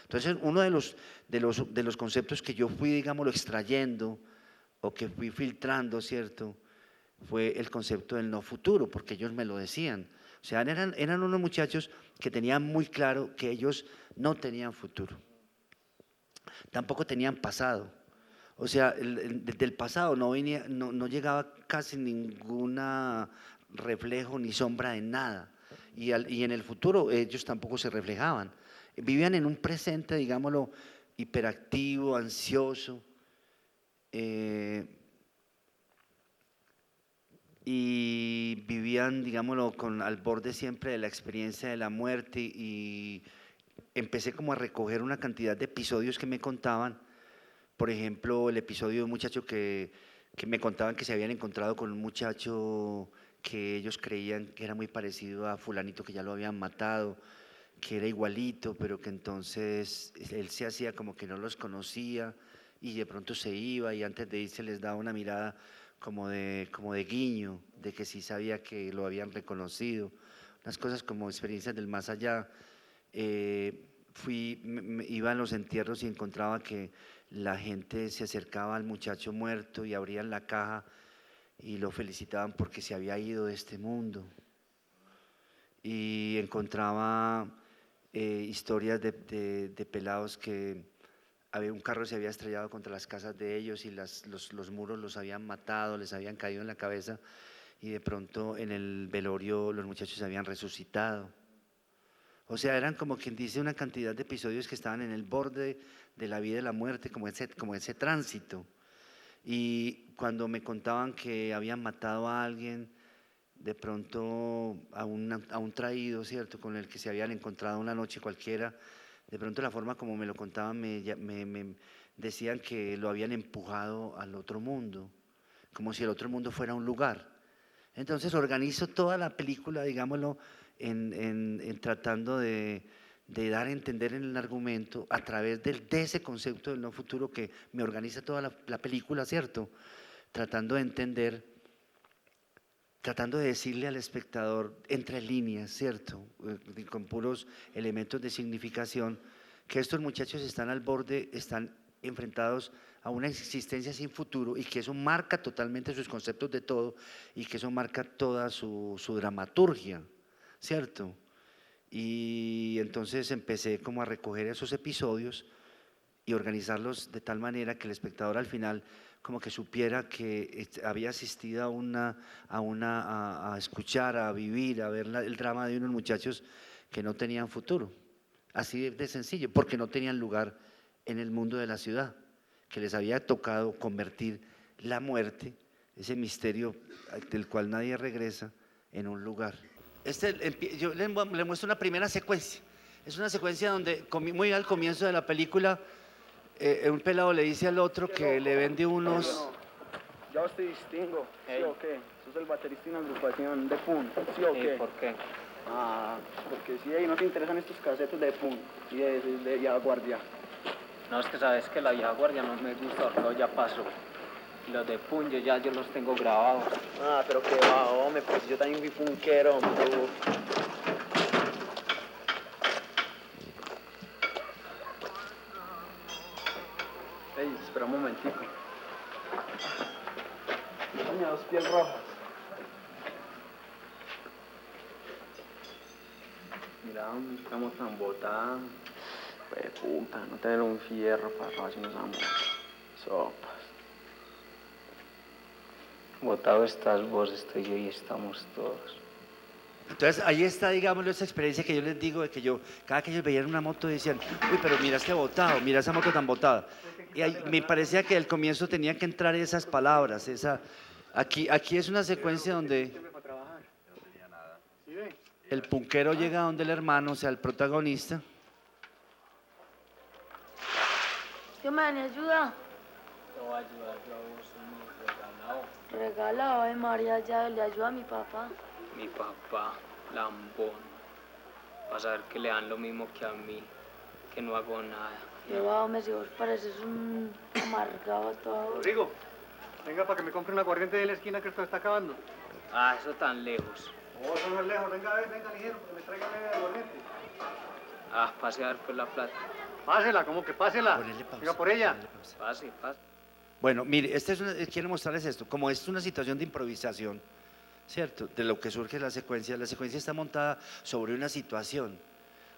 Entonces, uno de los conceptos que yo fui, digámoslo, extrayendo o que fui filtrando, ¿cierto? Fue el concepto del no futuro, porque ellos me lo decían. O sea, eran unos muchachos que tenían muy claro que ellos no tenían futuro, tampoco tenían pasado. O sea, del pasado no llegaba casi ninguna reflejo ni sombra de nada. Y en el futuro ellos tampoco se reflejaban. Vivían en un presente, digámoslo, hiperactivo, ansioso, eh, y vivían, digámoslo, al borde siempre de la experiencia de la muerte, y empecé como a recoger una cantidad de episodios que me contaban. Por ejemplo, el episodio de un muchacho que me contaban que se habían encontrado con un muchacho que ellos creían que era muy parecido a fulanito que ya lo habían matado, que era igualito, pero que entonces él se hacía como que no los conocía y de pronto se iba, y antes de irse les daba una mirada como de guiño, de que sí sabía que lo habían reconocido, unas cosas como experiencias del más allá. Iba a los entierros y encontraba que la gente se acercaba al muchacho muerto y abrían la caja y lo felicitaban porque se había ido de este mundo. Y encontraba historias de pelados que un carro se había estrellado contra las casas de ellos y los muros los habían matado, les habían caído en la cabeza, y de pronto en el velorio los muchachos se habían resucitado. O sea, eran como quien dice una cantidad de episodios que estaban en el borde de la vida y la muerte, como ese tránsito. Y cuando me contaban que habían matado a alguien, de pronto a un traído, ¿cierto?, con el que se habían encontrado una noche cualquiera, de pronto la forma como me lo contaban me decían que lo habían empujado al otro mundo, como si el otro mundo fuera un lugar. Entonces organizo toda la película, digámoslo, en tratando de dar a entender en el argumento a través de ese concepto del no futuro que me organiza toda la película, ¿cierto? Tratando de entender, tratando de decirle al espectador entre líneas, ¿cierto? Con puros elementos de significación, que estos muchachos están al borde, están enfrentados a una existencia sin futuro, y que eso marca totalmente sus conceptos de todo, y que eso marca toda su dramaturgia, ¿cierto? Y entonces empecé como a recoger esos episodios y organizarlos de tal manera que el espectador al final como que supiera que había asistido a escuchar, a vivir, a ver el drama de unos muchachos que no tenían futuro. Así de sencillo, porque no tenían lugar en el mundo de la ciudad, que les había tocado convertir la muerte, ese misterio del cual nadie regresa, en un lugar. Yo le muestro una primera secuencia. Es una secuencia donde, muy al comienzo de la película, un pelado le dice al otro que le vende unos… Yo te distingo, ¿sí o qué? Sos el baterista de una agrupación de punk, ¿sí o qué? ¿Por qué? Ah, porque si no te interesan estos casetos de punk y de vieja guardia. No, es que sabes que la vieja guardia no me gusta, porque ya pasó. Y los de Punje yo los tengo grabados. Ah, pero qué va, hombre, pues yo también fui punkero, hombre. Ey, espera un momentico. Doña, dos piel rojas. Mira, estamos tan botados. Pues puta, no tener un fierro para robarse unos amores. Sopas. Botado estás vos, estoy yo y estamos todos. Entonces ahí está, digámoslo, esa experiencia que yo les digo, de que cada que ellos veían una moto decían, uy, pero mira este botado, mira esa moto tan botada. Y ahí, me parecía que al comienzo tenían que entrar esas palabras, aquí es una secuencia donde el punquero llega donde el hermano, o sea, el protagonista. ¿Qué me ayuda? Te voy a ayudar yo a vos, regalado. Regalado, María, ya le ayuda a mi papá. Mi papá, lambón. Vas a ver que le dan lo mismo que a mí, que no hago nada. Qué va, hombre, si vos pareces un amargado todo. Rodrigo, venga para que me compre un aguardiente de la esquina que esto está acabando. Ah, eso tan lejos. Oh, eso no es lejos, venga, venga, ligero, que me traiga media de aguardiente. a pasear por la plata. Pásela, ¿cómo que pásela? Ponele pausa, Venga por ella. ponele pausa. Pase, pase. Bueno, mire, quiero mostrarles esto, como es una situación de improvisación, ¿cierto? De lo que surge la secuencia está montada sobre una situación.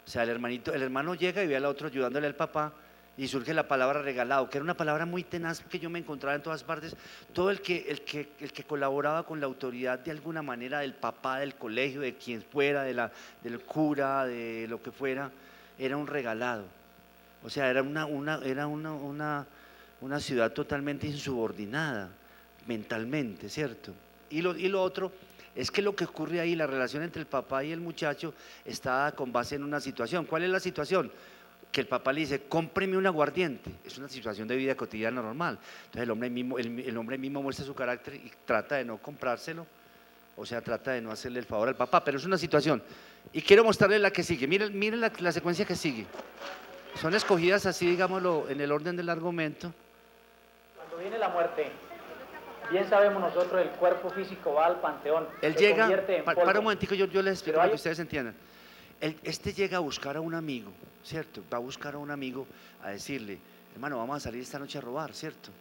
O sea, el hermano llega y ve al otro ayudándole al papá y surge la palabra regalado, que era una palabra muy tenaz que yo me encontraba en todas partes. Todo el que colaboraba con la autoridad de alguna manera, del papá, del colegio, de quien fuera, del cura, de lo que fuera, era un regalado. O sea, era una ciudad totalmente insubordinada mentalmente, ¿cierto? Y lo otro es que lo que ocurre ahí, la relación entre el papá y el muchacho, está con base en una situación. ¿Cuál es la situación? Que el papá le dice, cómpreme un aguardiente. Es una situación de vida cotidiana normal. Entonces el hombre mismo muestra su carácter y trata de no comprárselo, o sea, trata de no hacerle el favor al papá, pero es una situación. Y quiero mostrarle la que sigue. Miren la secuencia que sigue. Son escogidas así, digámoslo, en el orden del argumento. Cuando viene la muerte, bien sabemos nosotros, el cuerpo físico va al panteón. Él se llega, convierte en polvo. para un momentico, yo les explico Pero para hay- que ustedes entiendan. Este llega a buscar a un amigo, ¿cierto? Va a buscar a un amigo a decirle, hermano, vamos a salir esta noche a robar, ¿cierto?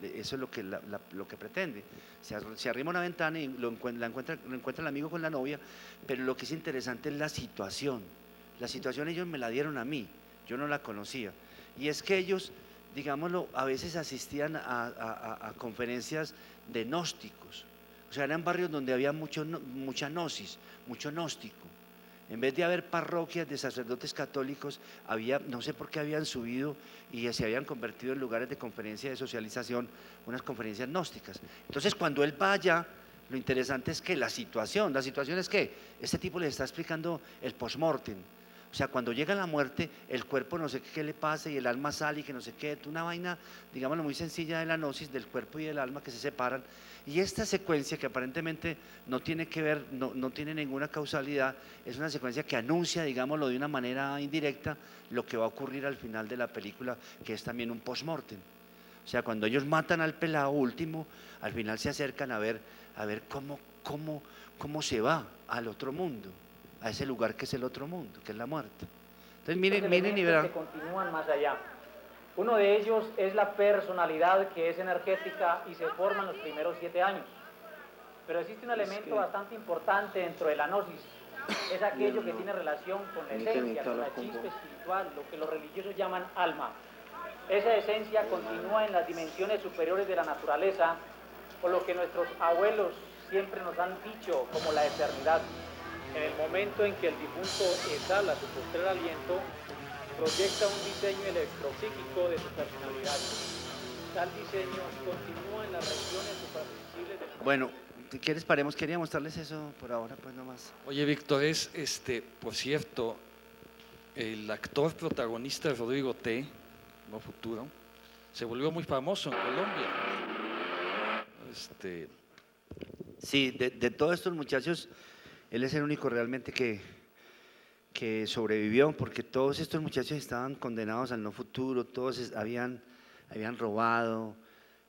Eso es lo que pretende. Se arrima a una ventana y lo encuentra el amigo con la novia, pero lo que es interesante es la situación. La situación ellos me la dieron a mí, yo no la conocía. Y es que ellos, digámoslo, a veces asistían a conferencias de gnósticos. O sea, eran barrios donde había mucha gnosis, mucho gnóstico. En vez de haber parroquias de sacerdotes católicos, no sé por qué habían subido y se habían convertido en lugares de conferencia de socialización, unas conferencias gnósticas. Entonces, cuando él va allá, lo interesante es que la situación es que este tipo le está explicando el postmortem. O sea, cuando llega la muerte, el cuerpo no sé qué le pasa y el alma sale y que no sé qué, una vaina, digámoslo, muy sencilla de la gnosis del cuerpo y del alma que se separan. Y esta secuencia que aparentemente no tiene que ver, no tiene ninguna causalidad, es una secuencia que anuncia, digámoslo, de una manera indirecta lo que va a ocurrir al final de la película, que es también un postmortem. O sea, cuando ellos matan al pelado último, al final se acercan a ver cómo se va al otro mundo, a ese lugar que es el otro mundo, que es la muerte. Entonces miren y elementos verán. que continúan más allá. Uno de ellos es la personalidad, que es energética y se forma en los primeros 7 años. Pero existe un elemento bastante importante dentro de la gnosis. Es aquello que tiene relación con la esencia, con la chispa espiritual, lo que los religiosos llaman alma. Esa esencia continúa en las dimensiones superiores de la naturaleza, o lo que nuestros abuelos siempre nos han dicho como la eternidad. En el momento en que el difunto exhala su postrer aliento, proyecta un diseño electropsíquico de su personalidad. Tal diseño continúa en las regiones suprasensibles del... Bueno, si quieres paremos, quería mostrarles eso por ahora, pues nomás. Oye, Víctor, por cierto, el actor protagonista de Rodrigo T, No Futuro, se volvió muy famoso en Colombia. Sí, de todos estos muchachos, él es el único realmente que sobrevivió, porque todos estos muchachos estaban condenados al no futuro, todos habían robado,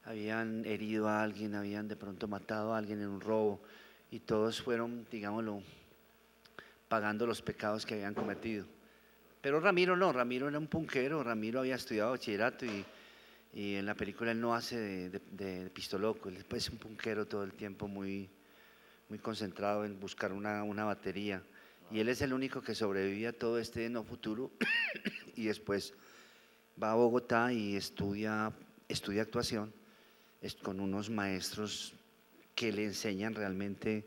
habían herido a alguien, habían de pronto matado a alguien en un robo, y todos fueron, digámoslo, pagando los pecados que habían cometido. Pero Ramiro no, Ramiro era un punquero, Ramiro había estudiado bachillerato y en la película él no hace de pistoloco, él es un punquero todo el tiempo muy concentrado en buscar una batería. Y él es el único que sobrevive a todo este no futuro y después va a Bogotá y estudia actuación con unos maestros que le enseñan realmente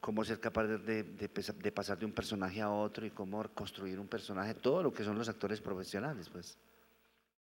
cómo ser capaz de pasar de un personaje a otro y cómo construir un personaje, todo lo que son los actores profesionales, pues.